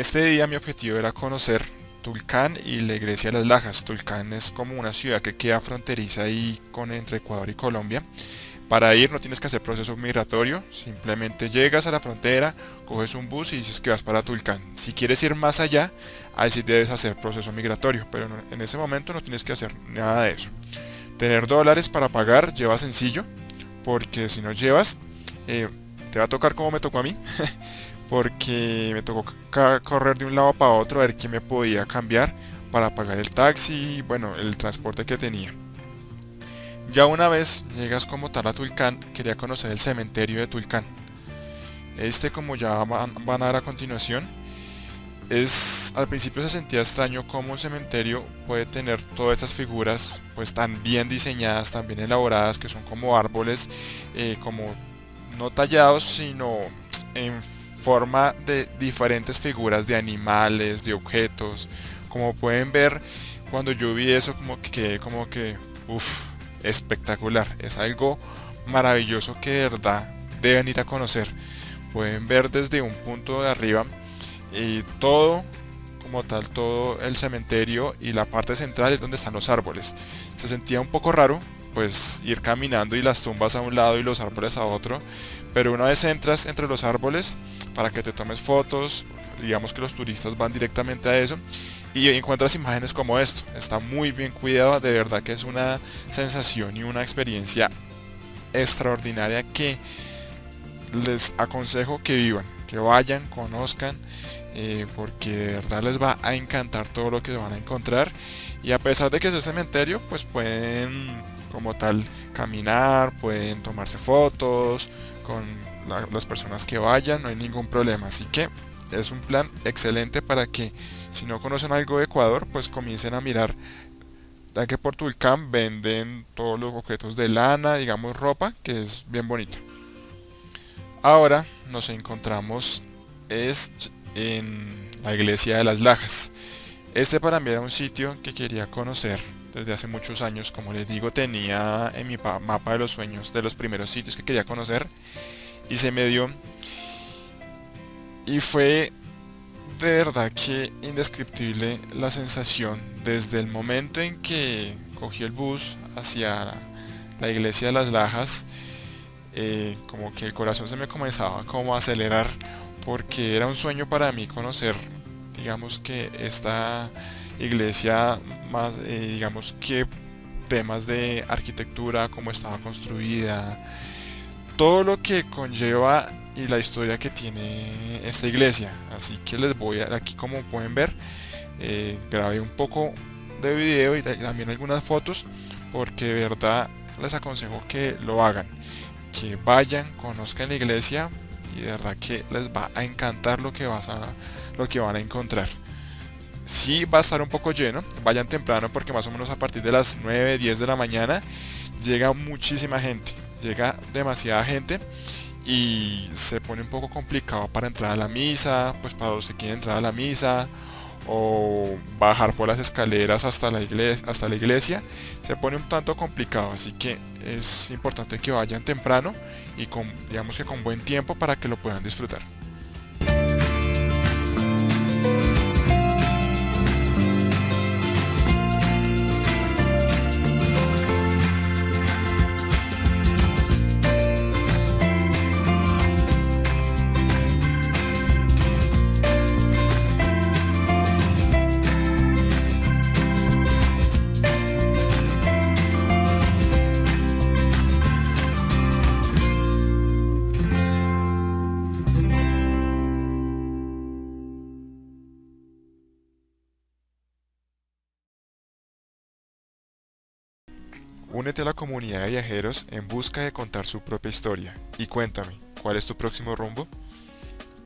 este día mi objetivo era conocer Tulcán y la iglesia de las Lajas. Tulcán es como una ciudad que queda fronteriza ahí con entre Ecuador y Colombia. Para ir no tienes que hacer proceso migratorio, simplemente llegas a la frontera, coges un bus y dices que vas para Tulcán. Si quieres ir más allá, ahí sí debes hacer proceso migratorio, pero en ese momento no tienes que hacer nada de eso. Tener dólares para pagar lleva sencillo, porque si no llevas, eh, te va a tocar como me tocó a mí, porque me tocó correr de un lado para otro a ver quién me podía cambiar para pagar el taxi, bueno, el transporte que tenía. Ya una vez llegas como tal a Tulcán, quería conocer el cementerio de Tulcán. Como ya van a ver a continuación, al principio se sentía extraño cómo un cementerio puede tener todas estas figuras pues tan bien diseñadas, tan bien elaboradas, que son como árboles, como no tallados, sino en forma de diferentes figuras de animales, de objetos. Como pueden ver, cuando yo vi eso como que, uff, espectacular. Es algo maravilloso que de verdad deben ir a conocer. Pueden ver desde un punto de arriba y todo como tal, todo el cementerio, y la parte central es donde están los árboles. Se sentía un poco raro pues ir caminando y las tumbas a un lado y los árboles a otro, pero una vez entras entre los árboles para que te tomes fotos, digamos que los turistas van directamente a eso y encuentras imágenes como esto. Está muy bien cuidado, de verdad que es una sensación y una experiencia extraordinaria que les aconsejo que vivan, que vayan, conozcan, porque de verdad les va a encantar todo lo que van a encontrar. Y a pesar de que es un cementerio, pues pueden como tal caminar, pueden tomarse fotos con las personas que vayan, no hay ningún problema. Así que es un plan excelente para que, si no conocen algo de Ecuador, pues comiencen a mirar, ya que por Tulcán venden todos los objetos de lana, digamos ropa, que es bien bonita. Ahora nos encontramos es en la iglesia de las Lajas. Para mí era un sitio que quería conocer desde hace muchos años. Como les digo, tenía en mi mapa de los sueños de los primeros sitios que quería conocer y se me dio. Y fue de verdad que indescriptible la sensación desde el momento en que cogí el bus hacia la iglesia de las Lajas. Como que el corazón se me comenzaba como a acelerar, porque era un sueño para mí conocer, digamos que esta iglesia, más digamos que temas de arquitectura, cómo estaba construida, todo lo que conlleva y la historia que tiene esta iglesia. Así que les voy a, aquí como pueden ver, grabé un poco de video y también algunas fotos, porque de verdad les aconsejo que lo hagan, que vayan, conozcan la iglesia, y de verdad que les va a encantar lo que van a encontrar. Sí va a estar un poco lleno, vayan temprano porque más o menos a partir de las 9 10 de la mañana llega muchísima gente, llega demasiada gente y se pone un poco complicado para entrar a la misa, pues para los que quieren entrar a la misa o bajar por las escaleras hasta la iglesia, se pone un tanto complicado. Así que es importante que vayan temprano y digamos que con buen tiempo para que lo puedan disfrutar. Únete a la comunidad de viajeros en busca de contar su propia historia y cuéntame, ¿cuál es tu próximo rumbo?